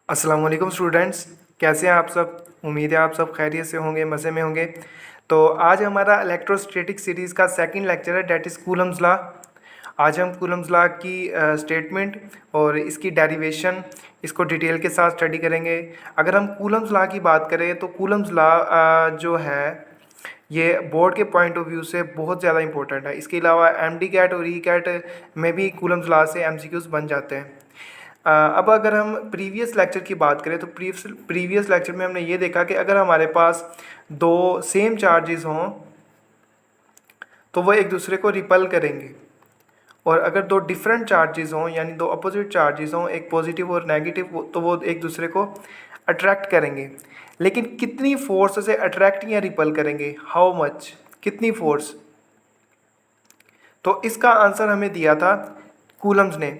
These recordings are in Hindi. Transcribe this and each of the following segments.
अस्सलाम वालेकुम स्टूडेंट्स। कैसे हैं आप सब? उम्मीद है आप सब खैरियत से होंगे, मज़े में होंगे। तो आज हमारा इलेक्ट्रोस्टैटिक सीरीज़ का सेकंड लेक्चर है, डेट इज़ कूलम्स लॉ। आज हम कूलम्स लॉ की स्टेटमेंट और इसकी डेरिवेशन इसको डिटेल के साथ स्टडी करेंगे। अगर हम कूलम्स लॉ की बात करें तो कूलम्स लॉ जो है ये बोर्ड के पॉइंट ऑफ व्यू से बहुत ज़्यादा इंपॉर्टेंट है। इसके अलावा एमडी कैट और ई कैट में भी कूलम्स लॉ से एमसीक्यूज़ बन जाते हैं। अब अगर हम प्रीवियस लेक्चर की बात करें तो प्रीवियस लेक्चर में हमने ये देखा कि अगर हमारे पास दो सेम चार्जेस हों तो वो एक दूसरे को रिपल करेंगे, और अगर दो डिफरेंट चार्जेस हों यानी दो अपोजिट चार्जेस हों, एक पॉजिटिव और नेगेटिव, तो वो एक दूसरे को अट्रैक्ट करेंगे। लेकिन कितनी फोर्स से अट्रैक्ट या रिपल करेंगे, हाउ मच, कितनी फोर्स? तो इसका आंसर हमें दिया था कूलम्स ने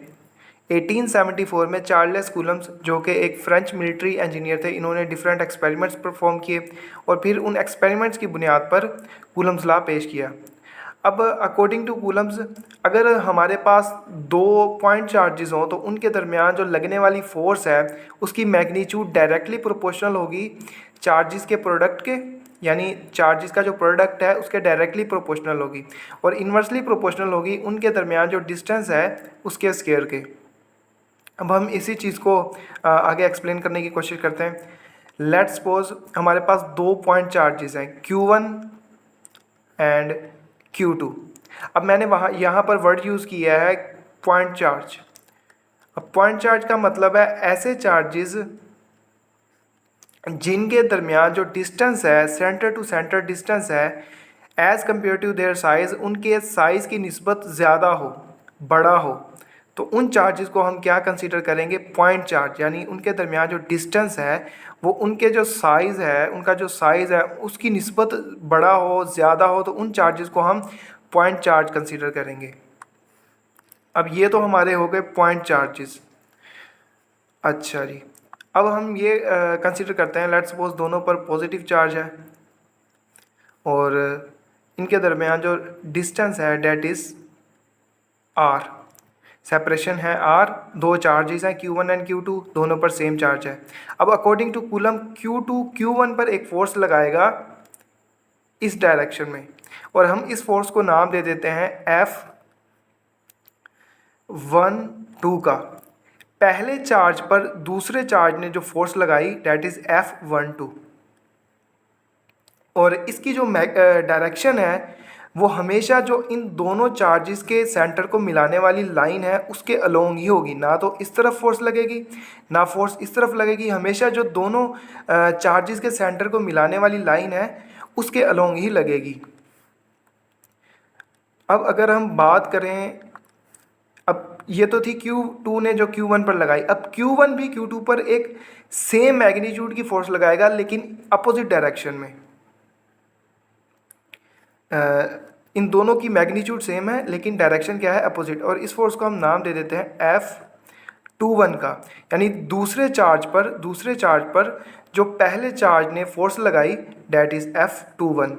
1874 में। चार्ल्स कूलम्स जो कि एक फ्रेंच मिलिट्री इंजीनियर थे, इन्होंने डिफरेंट एक्सपेरिमेंट्स परफॉर्म किए और फिर उन एक्सपेरिमेंट्स की बुनियाद पर कूलम्स लॉ पेश किया। अब अकॉर्डिंग टू कूलम्स, अगर हमारे पास दो पॉइंट चार्जेस हों तो उनके दरमियान जो लगने वाली फोर्स है उसकी मैग्नीट्यूड डायरेक्टली प्रोपोर्शनल होगी चार्जेस के प्रोडक्ट के, यानी चार्जेस का जो प्रोडक्ट है उसके डायरेक्टली प्रोपोर्शनल होगी, और इन्वर्सली प्रोपोर्शनल होगी उनके दरमियान जो डिस्टेंस है उसके स्क्वायर के। अब हम इसी चीज़ को आगे एक्सप्लेन करने की कोशिश करते हैं। लेट्स सपोज हमारे पास दो पॉइंट चार्जेस हैं Q1 एंड Q2। अब मैंने यहाँ पर वर्ड यूज़ किया है पॉइंट चार्ज। अब पॉइंट चार्ज का मतलब है ऐसे चार्जेस जिनके दरमियान जो डिस्टेंस है, सेंटर टू सेंटर डिस्टेंस है, as compare to their size, उनके साइज़ की निस्बत ज़्यादा हो, बड़ा हो, तो उन चार्जेस को हम क्या कंसीडर करेंगे? Point charge. यानी उनके दरमियान जो डिस्टेंस है वो उनके जो साइज़ है, उनका जो साइज़ है उसकी निस्बत बड़ा हो, ज़्यादा हो, तो उन चार्जेस को हम पॉइंट चार्ज कंसीडर करेंगे। अब ये तो हमारे हो गए पॉइंट चार्जेस। अच्छा जी, अब हम ये कंसीडर करते हैं, लेट्स सपोज दोनों पर पॉजिटिव चार्ज है और इनके दरमियान जो डिस्टेंस है डेट इज़ r, सेपरेशन है r, दो चार्जेस हैं Q1 एंड Q2, दोनों पर सेम चार्ज है। अब according to coulomb Q2 Q1 पर एक फोर्स लगाएगा इस डायरेक्शन में, और हम इस फोर्स को नाम दे देते हैं F12 का। पहले चार्ज पर दूसरे चार्ज ने जो फोर्स लगाई डेट इज़ F12, और इसकी जो डायरेक्शन है वो हमेशा जो इन दोनों चार्जेस के सेंटर को मिलाने वाली लाइन है उसके अलोंग ही होगी। ना तो इस तरफ फोर्स लगेगी ना फोर्स इस तरफ लगेगी, हमेशा जो दोनों चार्जेस के सेंटर को मिलाने वाली लाइन है उसके अलोंग ही लगेगी। अब अगर हम बात करें, अब ये तो थी Q2 ने जो Q1 पर लगाई, अब Q1 भी Q2 पर एक सेम मैग्नीट्यूड की फोर्स लगाएगा लेकिन अपोजिट डायरेक्शन में। इन दोनों की मैग्नीट्यूड सेम है लेकिन डायरेक्शन क्या है? अपोजिट, और इस फोर्स को हम नाम दे देते हैं F21 का। यानी दूसरे चार्ज पर जो पहले चार्ज ने फोर्स लगाई डेट इज F21।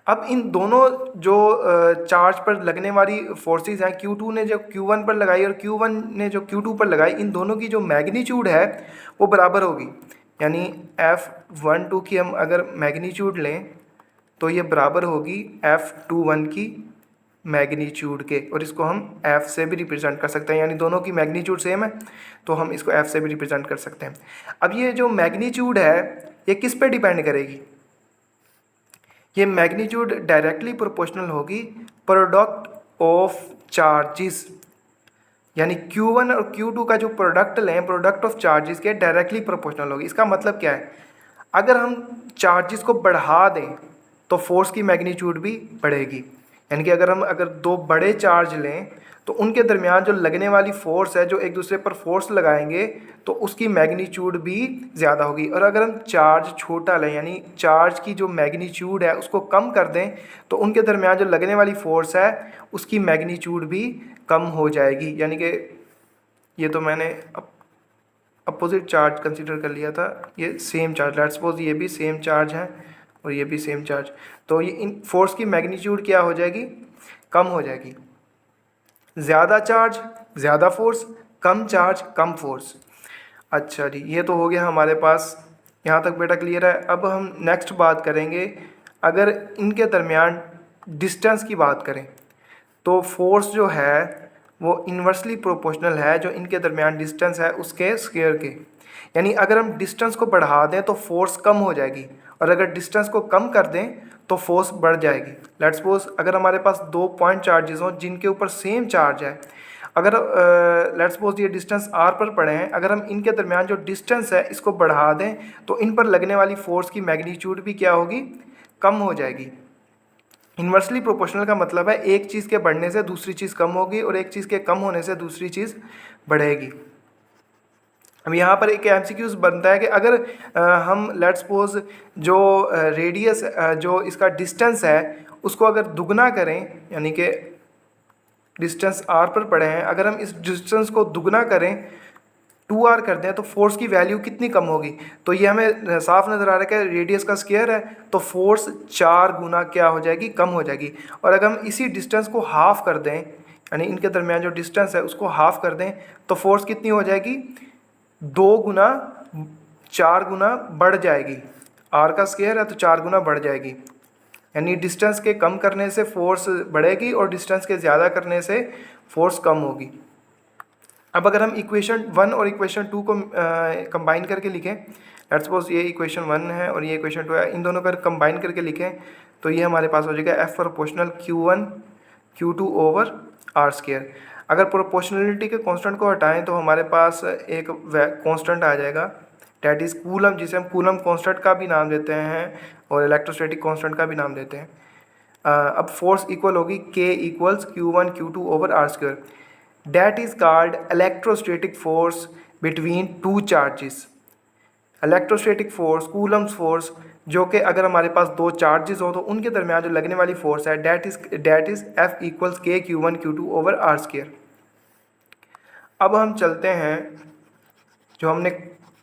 अब इन दोनों जो चार्ज पर लगने वाली फोर्सेस हैं, Q2 ने जो Q1 पर लगाई और Q1 ने जो Q2 पर लगाई, इन दोनों की जो मैग्नीट्यूड है वो बराबर होगी। यानी F12 की हम अगर मैग्नीट्यूड लें तो ये बराबर होगी F21 की मैग्नीट्यूड के, और इसको हम F से भी रिप्रेजेंट कर सकते हैं। यानी दोनों की मैग्नीट्यूड सेम है तो हम इसको F से भी रिप्रेजेंट कर सकते हैं। अब ये जो मैग्नीट्यूड है ये किस पे डिपेंड करेगी? ये मैग्नीट्यूड डायरेक्टली प्रोपोर्शनल होगी प्रोडक्ट ऑफ चार्जेस, यानी Q1 और Q2 का जो प्रोडक्ट लें, प्रोडक्ट ऑफ चार्जेस के डायरेक्टली प्रोपोर्शनल होगी। इसका मतलब क्या है? अगर हम चार्जेस को बढ़ा दें तो फोर्स की मैग्नीट्यूड भी बढ़ेगी। यानी कि अगर दो बड़े चार्ज लें तो उनके दरमियान जो लगने वाली फोर्स है, जो एक दूसरे पर फोर्स लगाएंगे, तो उसकी मैग्नीट्यूड भी ज़्यादा होगी। और अगर हम चार्ज छोटा लें, यानी चार्ज की जो मैग्नीट्यूड है उसको कम कर दें, तो उनके दरमियान जो लगने वाली फोर्स है उसकी मैग्नीट्यूड भी कम हो जाएगी। यानी कि ये तो मैंने अपोजिट चार्ज कंसीडर कर लिया था, ये सेम चार्ज, लेट्स सपोज ये भी सेम चार्ज है और ये भी सेम चार्ज, तो ये इन फोर्स की मैग्नीट्यूड क्या हो जाएगी? कम हो जाएगी। ज़्यादा चार्ज ज़्यादा फोर्स, कम चार्ज कम फोर्स। अच्छा जी, ये तो हो गया हमारे पास, यहाँ तक बेटा क्लियर है। अब हम नेक्स्ट बात करेंगे, अगर इनके दरमियान डिस्टेंस की बात करें तो फोर्स जो है वो इन्वर्सली प्रोपोर्शनल है जो इनके दरमियान डिस्टेंस है उसके स्क्वायर के। यानी अगर हम डिस्टेंस को बढ़ा दें तो फोर्स कम हो जाएगी, और अगर डिस्टेंस को कम कर दें तो फोर्स बढ़ जाएगी। लेट्स सपोज अगर हमारे पास दो पॉइंट चार्जेस हों जिनके ऊपर सेम चार्ज है, अगर लेट्स सपोज ये डिस्टेंस r पर पड़े हैं, अगर हम इनके दरमियान जो डिस्टेंस है इसको बढ़ा दें तो इन पर लगने वाली फोर्स की मैग्नीट्यूड भी क्या होगी, कम हो जाएगी। इन्वर्सली प्रोपोर्शनल का मतलब है एक चीज़ के बढ़ने से दूसरी चीज़ कम होगी और एक चीज़ के कम होने से दूसरी चीज़ बढ़ेगी। अब यहाँ पर एक एमसीक्यूज बनता है कि अगर हम लेट्स सपोज जो रेडियस जो इसका डिस्टेंस है उसको अगर दुगना करें, यानी कि डिस्टेंस r पर पड़े हैं, अगर हम इस डिस्टेंस को दुगना करें 2r कर दें तो फोर्स की वैल्यू कितनी कम होगी। तो ये हमें साफ नज़र आ रहा है कि रेडियस का स्क्वायर है तो फोर्स 4 गुना क्या हो जाएगी, कम हो जाएगी। और अगर हम इसी डिस्टेंस को हाफ कर दें, यानी इनके दरमियान जो डिस्टेंस है उसको हाफ कर दें तो फोर्स कितनी हो जाएगी, 2 गुना 4 गुना बढ़ जाएगी। r का स्क्वायर है तो 4 गुना बढ़ जाएगी। यानी डिस्टेंस के कम करने से फोर्स बढ़ेगी और डिस्टेंस के ज़्यादा करने से फोर्स कम होगी। अब अगर हम इक्वेशन 1 और इक्वेशन 2 को कंबाइन करके लिखें, लेट्स सपोज ये इक्वेशन 1 है और ये इक्वेशन 2 है, इन दोनों पर कंबाइन करके लिखें तो ये हमारे पास हो जाएगा F proportional Q1 Q2 over R square. अगर प्रोपोर्शनलिटी के कांस्टेंट को हटाएं तो हमारे पास एक कांस्टेंट आ जाएगा, डैट इज़ कूलम, जिसे हम कूलम कांस्टेंट का भी नाम देते हैं और इलेक्ट्रोस्टैटिक कांस्टेंट का भी नाम देते हैं। अब फोर्स इक्वल होगी K equals Q1 Q2 over R square. That is called electrostatic force between two charges। Electrostatic force, Coulomb's force, जो कि अगर हमारे पास दो चार्जेस हो तो उनके दरमियान जो लगने वाली फोर्स है that is F equals Q1 Q2 over R square. अब हम चलते हैं, जो हमने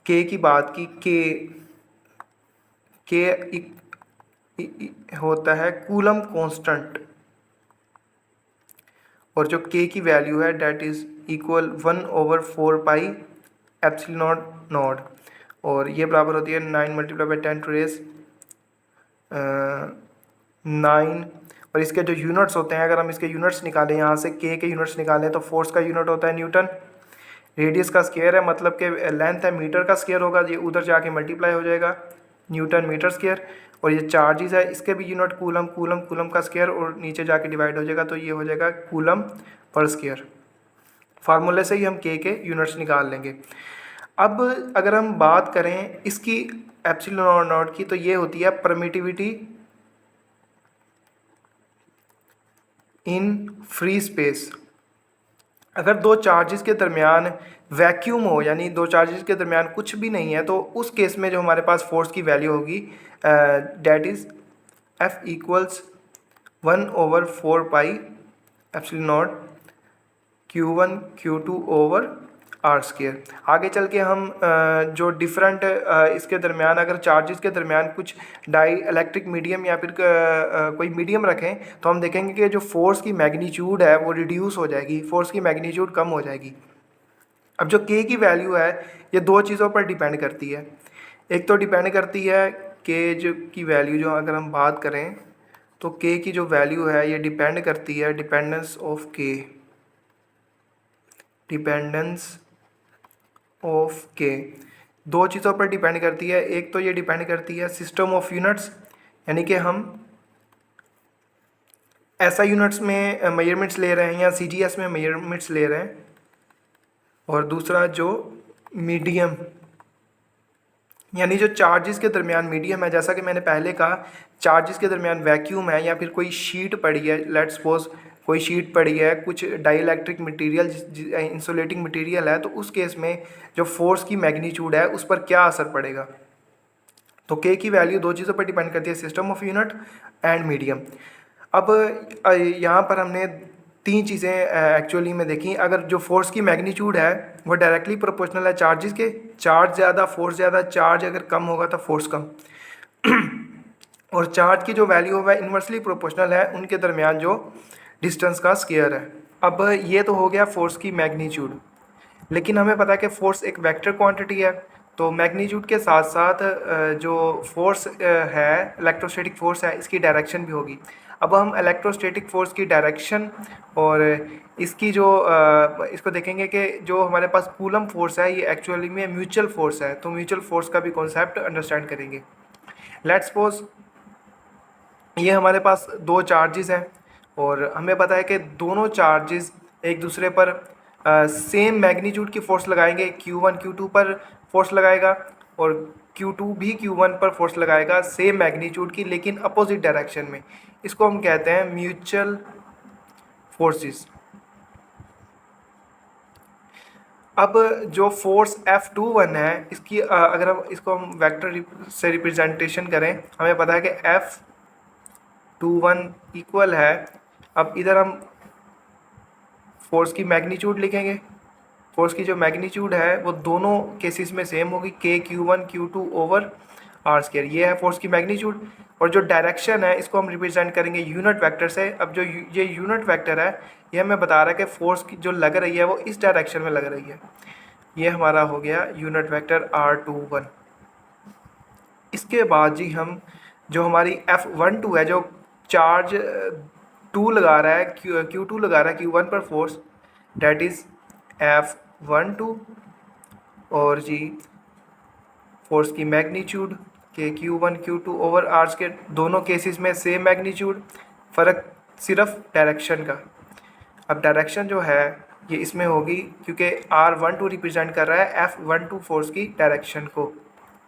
K की बात की, K होता है कूलम कांस्टेंट, और जो K की वैल्यू है that is equal 1 over 4 pi epsilon not, और ये बराबर होती है 9 मल्टीप्लाई बाई 10 टू रेस 9। और इसके जो यूनिट्स होते हैं, अगर हम इसके यूनिट्स निकालें, यहाँ से K के यूनिट्स निकालें तो फोर्स का यूनिट होता है न्यूटन, रेडियस का स्क्वायर है मतलब कि लेंथ है मीटर का स्क्वायर होगा, ये उधर जाके मल्टीप्लाई हो जाएगा न्यूटन मीटर स्क्वायर, और ये चार्जेस है इसके भी यूनिट कूलम, कूलम का स्क्वायर और नीचे जाके डिवाइड हो जाएगा तो ये हो जाएगा कूलम पर स्क्वायर। फार्मूले से ही हम K के यूनिट्स निकाल लेंगे। अब अगर हम बात करें इसकी एप्सिलॉन नॉट की तो ये होती है परमिटिविटी इन फ्री स्पेस। अगर दो चार्जेस के दरमियान वैक्यूम हो, यानी दो चार्जेस के दरमियान कुछ भी नहीं है, तो उस केस में जो हमारे पास फोर्स की वैल्यू होगी that is F equals 1 over 4 pi epsilon naught Q1 Q2 over R square. आगे चल के हम जो डिफरेंट इसके दरमियान अगर चार्जेस के दरमियान कुछ डाई इलेक्ट्रिक मीडियम या फिर कोई मीडियम रखें तो हम देखेंगे कि जो फोर्स की मैग्नीट्यूड है वो रिड्यूस हो जाएगी, फोर्स की मैग्नीट्यूड कम हो जाएगी। अब जो K की वैल्यू है ये दो चीज़ों पर डिपेंड करती है। एक तो डिपेंड करती है K जो की वैल्यू, जो अगर हम बात करें तो K की जो वैल्यू है ये डिपेंड करती है dependence of K, dependence of K दो चीज़ों पर डिपेंड करती है। एक तो ये डिपेंड करती है सिस्टम ऑफ यूनिट्स, यानी कि हम ऐसा यूनिट्स में मेजरमेंट्स ले रहे हैं या CGS में मेजरमेंट्स ले रहे हैं, और दूसरा जो मीडियम, यानी जो चार्जेस के दरमियान मीडियम है, जैसा कि मैंने पहले कहा चार्जेस के दरमियान वैक्यूम है या फिर कोई शीट पड़ी है, लेट्स सपोज कोई शीट पड़ी है, कुछ डाइइलेक्ट्रिक मटेरियल इंसुलेटिंग मटेरियल है, तो उस केस में जो फोर्स की मैग्नीट्यूड है उस पर क्या असर पड़ेगा। तो K की वैल्यू दो चीज़ों पर डिपेंड करती है, system of unit and medium. अब यहाँ पर हमने तीन चीज़ें एक्चुअली में देखी। अगर जो फोर्स की मैग्नीट्यूड है वो डायरेक्टली प्रोपोर्शनल है चार्जेस के, चार्ज ज़्यादा फोर्स ज़्यादा, चार्ज अगर कम होगा तो फोर्स कम और चार्ज की जो वैल्यू है वह इन्वर्सली प्रोपोर्शनल है उनके दरमियान जो डिस्टेंस का स्क्वायर है। अब ये तो हो गया फोर्स की मैग्नीट्यूड। लेकिन हमें पता है कि फोर्स एक वेक्टर क्वांटिटी है, तो मैग्नीट्यूड के साथ साथ जो फोर्स है, इलेक्ट्रोस्टैटिक फोर्स है, इसकी डायरेक्शन भी होगी। अब हम इलेक्ट्रोस्टैटिक फोर्स की डायरेक्शन और इसकी जो इसको देखेंगे कि जो हमारे पास कूलम फोर्स है ये एक्चुअली में म्यूचुअल फोर्स है, तो म्यूचुअल फोर्स का भी कॉन्सेप्ट अंडरस्टैंड करेंगे। लेट्स सपोज ये हमारे पास दो चार्जेस हैं और हमें पता है कि दोनों चार्जेस एक दूसरे पर सेम मैग्नीट्यूड की फोर्स लगाएंगे। Q1 Q2 पर फोर्स लगाएगा और Q2 भी Q1 पर फोर्स लगाएगा सेम मैग्नीट्यूड की, लेकिन अपोजिट डायरेक्शन में। इसको हम कहते हैं म्यूचुअल फोर्सेस। अब जो फोर्स F21 है इसकी अगर हम इसको वेक्टर से रिप्रेजेंटेशन करें, हमें पता है कि F21 इक्वल है, अब इधर हम फोर्स की मैग्नीट्यूड लिखेंगे। फोर्स की जो मैग्नीट्यूड है वो दोनों केसेस में सेम होगी, Q1 Q2 over R square. ये है फोर्स की मैग्नीट्यूड। और जो डायरेक्शन है इसको हम रिप्रेजेंट करेंगे यूनिट वेक्टर से। अब जो ये यूनिट वेक्टर है ये हमें बता रहा है कि फोर्स की जो लग रही है वो इस डायरेक्शन में लग रही है। ये हमारा हो गया यूनिट वेक्टर R21। इसके बाद जी हम जो हमारी F12 है, जो चार्ज 2 लगा रहा है, Q2 लगा रहा है Q1 पर फोर्स, डेट इज़ F12। और जी फोर्स की मैग्नीट्यूड के Q1 Q2 over R square, दोनों केसेस में सेम मैग्नीट्यूड, फ़र्क सिर्फ डायरेक्शन का। अब डायरेक्शन जो है ये इसमें होगी क्योंकि R12 रिप्रेजेंट कर रहा है F12 फोर्स की डायरेक्शन को।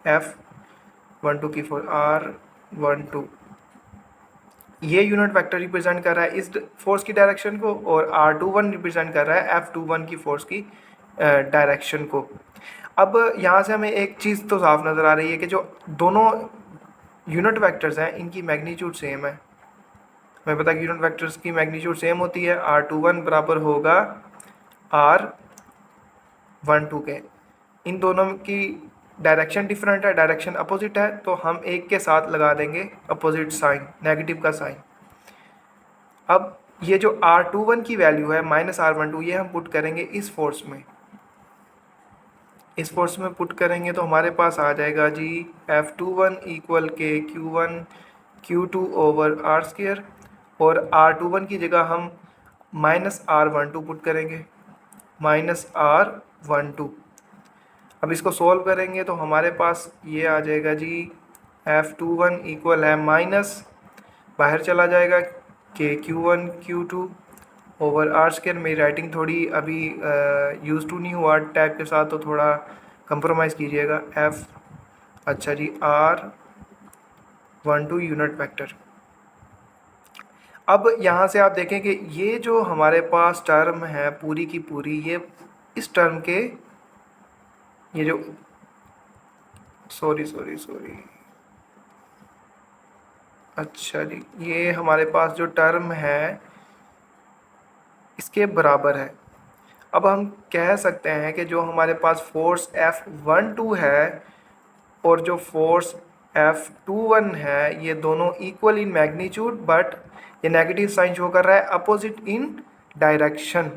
F12 की फोर्स R12 ये यूनिट वेक्टर रिप्रेजेंट कर रहा है इस फोर्स की डायरेक्शन को, और R21 रिप्रेजेंट कर रहा है F21 की फोर्स की डायरेक्शन को। अब यहाँ से हमें एक चीज़ तो साफ नज़र आ रही है कि जो दोनों यूनिट वेक्टर्स हैं इनकी मैग्नीट्यूड सेम है। हमें पता है कि यूनिट वेक्टर्स की मैग्नीट्यूड सेम होती है। R21 बराबर होगा R12 के। इन दोनों की डायरेक्शन डिफरेंट है, डायरेक्शन अपोजिट है, तो हम एक के साथ लगा देंगे अपोजिट साइन, नेगेटिव का साइन। अब ये जो R21 की वैल्यू है -R12, ये हम पुट करेंगे इस फोर्स में। इस फोर्स में पुट करेंगे तो हमारे पास आ जाएगा जी F21 इक्वल के Q1 Q2 over R square, और R21 की जगह हम -R12 पुट करेंगे, -R12। अब इसको सॉल्व करेंगे तो हमारे पास ये आ जाएगा जी F21 इक्वल है माइनस, बाहर चला जाएगा के Q1 Q2 over R square. मेरी राइटिंग थोड़ी अभी यूज़ टू नहीं हुआ टैब के साथ, तो थोड़ा कंप्रोमाइज़ कीजिएगा। अच्छा जी R12 यूनिट वेक्टर। अब यहाँ से आप देखें कि ये जो हमारे पास टर्म है पूरी की पूरी, ये इस टर्म के ये जो सॉरी अच्छा जी, ये हमारे पास जो टर्म है इसके बराबर है। अब हम कह सकते हैं कि जो हमारे पास फोर्स F12 है और जो फोर्स F21 है ये दोनों इक्वल इन मैग्नीट्यूड, बट ये नेगेटिव साइन शो कर रहा है अपोजिट इन डायरेक्शन।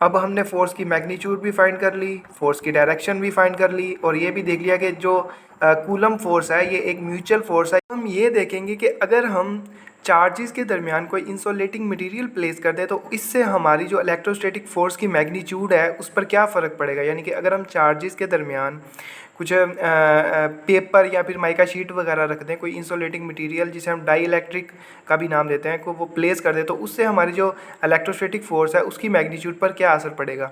अब हमने फोर्स की मैग्नीट्यूड भी फाइंड कर ली, फोर्स की डायरेक्शन भी फाइंड कर ली, और ये भी देख लिया कि जो कूलम फोर्स है ये एक म्यूचुअल फोर्स है। हम ये देखेंगे कि अगर हम चार्जेस के दरमियान कोई इंसुलेटिंग मटेरियल प्लेस कर दें तो इससे हमारी जो इलेक्ट्रोस्टैटिक फोर्स की मैग्नीट्यूड है उस पर क्या फ़र्क पड़ेगा। यानी कि अगर हम चार्जेस के दरमियान कुछ पेपर या फिर माइका शीट वगैरह रख दें, कोई इंसुलेटिंग मटेरियल जिसे हम डाई इलेक्ट्रिक का भी नाम देते हैं, को वो प्लेस कर दें, तो उससे हमारी जो इलेक्ट्रोस्टैटिक फोर्स है उसकी मैग्नीट्यूड पर क्या असर पड़ेगा।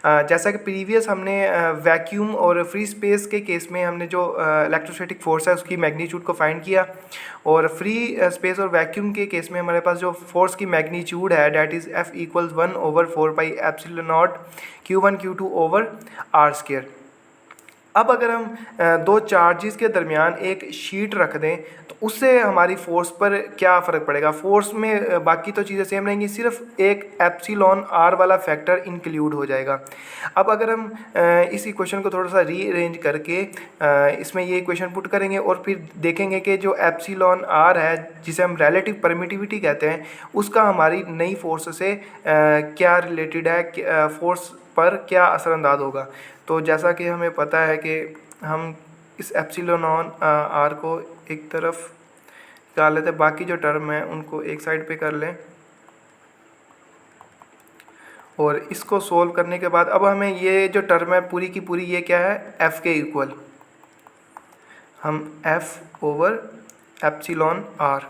जैसा कि प्रीवियस हमने वैक्यूम और फ्री स्पेस के केस में हमने जो इलेक्ट्रोस्टैटिक फोर्स है उसकी मैग्नीट्यूड को फाइंड किया, और फ्री स्पेस और वैक्यूम के केस में हमारे पास जो फोर्स की मैग्नीट्यूड है that is F equals 1/4 pi epsilon naught Q1 Q2 over R square. अब अगर हम दो चार्जेस के दरमियान एक शीट रख दें तो उससे हमारी फोर्स पर क्या फ़र्क पड़ेगा। फोर्स में बाकी तो चीज़ें सेम रहेंगी, सिर्फ एक एप्सिलॉन आर वाला फैक्टर इंक्लूड हो जाएगा। अब अगर हम इस इक्वेशन को थोड़ा सा रीअरेंज करके इसमें ये इक्वेशन पुट करेंगे और फिर देखेंगे कि जो एप्सिलॉन आर है जिसे हम रिलेटिव परमिटिविटी कहते हैं उसका हमारी नई फोर्स से क्या रिलेटेड है, फोर्स पर क्या असरअंदाज होगा। तो जैसा कि हमें पता है कि हम इस एप्सिलॉन आर को एक तरफ निकाल लेते हैं, बाकी जो टर्म है उनको एक साइड पे कर लें और इसको सोल्व करने के बाद अब हमें ये जो टर्म है पूरी की पूरी ये क्या है, एफ़ के इक्वल, हम एफ़ ओवर एप्सिलॉन आर।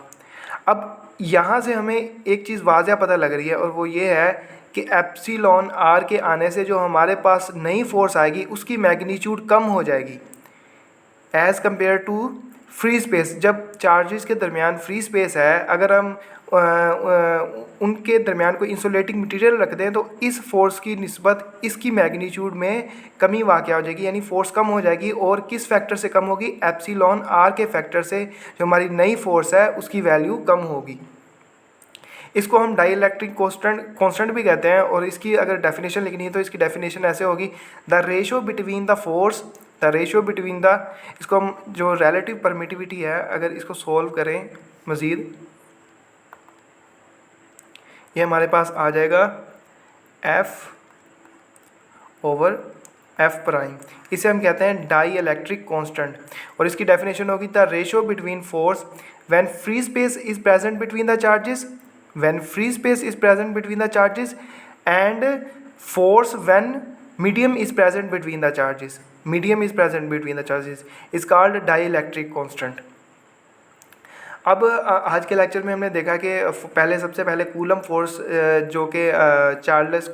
अब यहाँ से हमें एक चीज़ वाज़ह पता लग रही है और वो ये है कि एप्सिलॉन आर के आने से जो हमारे पास नई फोर्स आएगी उसकी मैग्नीट्यूड कम हो जाएगी as compare to free space. जब चार्जेस के दरमियान फ्री स्पेस है, अगर हम उनके दरमियान कोई इंसुलेटिंग मटेरियल रख दें तो इस फोर्स की निस्बत इसकी मैग्नीट्यूड में कमी वाक़या हो जाएगी, यानी फोर्स कम हो जाएगी। और किस फैक्टर से कम होगी, एप्सिलॉन आर के फैक्टर से जो हमारी नई फोर्स है उसकी वैल्यू कम होगी। इसको हम डाइलेक्ट्रिक कांस्टेंट भी कहते हैं और इसकी अगर डेफिनेशन लिखनी है तो इसकी डेफिनेशन ऐसे होगी, the ratio between the force, the ratio between the, इसको हम जो रिलेटिव परमिटिविटी है अगर इसको सोल्व करें मज़ीद, ये हमारे पास आ जाएगा एफ़ ओवर एफ प्राइम। इसे हम कहते हैं डाई इलेक्ट्रिक कांस्टेंट और इसकी डेफिनेशन होगी the ratio between force when free space is present between the charges, when free space is present between the charges and force when medium is present between the charges, medium is present between the charges is called dielectric constant। अब आज के लेक्चर में हमने देखा कि सबसे पहले कूलम फोर्स जो कि चार्ल्स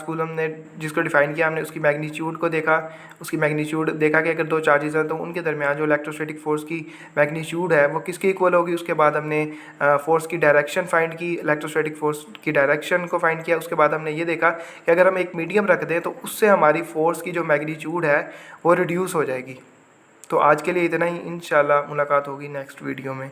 कूलम ने जिसको डिफ़ाइन किया, हमने उसकी मैग्नीट्यूड को देखा। उसकी मैग्नीट्यूड देखा कि अगर दो चार्जेस हैं तो उनके दरमियान जो इलेक्ट्रोस्टैटिक फोर्स की मैग्नीट्यूड है वो किसके इक्वल होगी। उसके बाद हमने फोर्स की डायरेक्शन फाइंड की, इलेक्ट्रोस्टैटिक फोर्स की डायरेक्शन को फाइंड किया। उसके बाद हमने ये देखा कि अगर हम एक मीडियम रख दें तो उससे हमारी फोर्स की जो मैग्नीट्यूड है वो रिड्यूस हो जाएगी। तो आज के लिए इतना ही, इंशाल्लाह मुलाकात होगी नेक्स्ट वीडियो में।